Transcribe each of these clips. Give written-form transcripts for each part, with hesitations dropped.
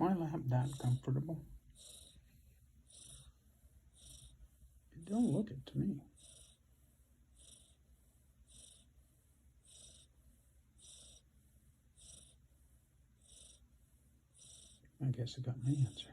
my lap that comfortable? It don't look it to me. I guess I got my answer.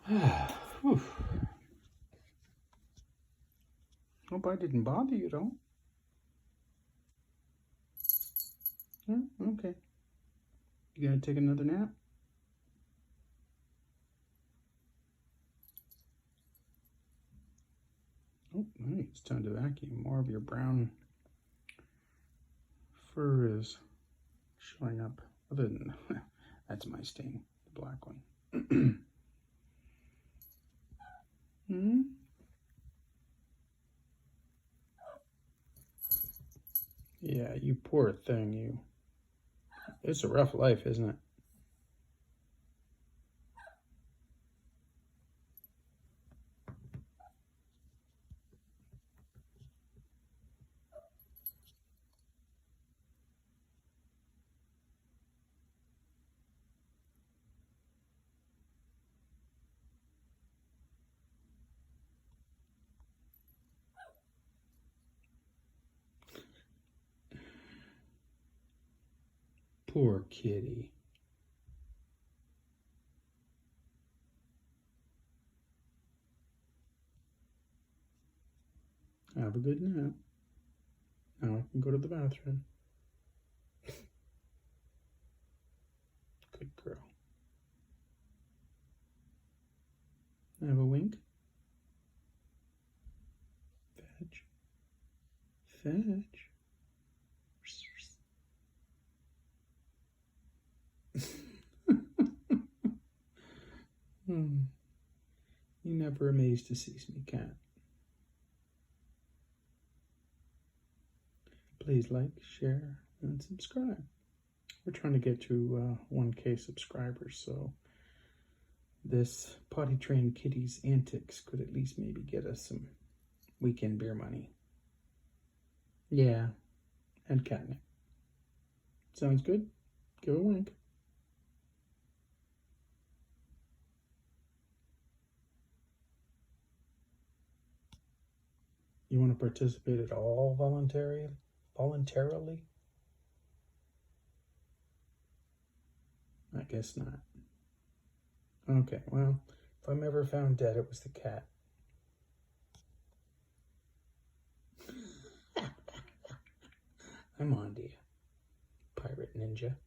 Whew. Hope I didn't bother you, though. Yeah, okay. You gonna take another nap? Oh, hey, it's time to vacuum. More of your brown fur is showing up. Other than that's my stain, the black one. Hmm? Yeah, you poor thing, you. It's a rough life, isn't it? Poor kitty. Have a good nap. Now I can go to the bathroom. Good girl. Have a wink. Fetch. Fetch. You never amazed to see me, cat. Please like, share, and subscribe. We're trying to get to 1K subscribers, so this potty trained kitty's antics could at least maybe get us some weekend beer money. Yeah, and catnip. Sounds good? Give a wink. You want to participate at all voluntarily? I guess not. Okay, well, if I'm ever found dead, it was the cat. I'm on to you, pirate ninja.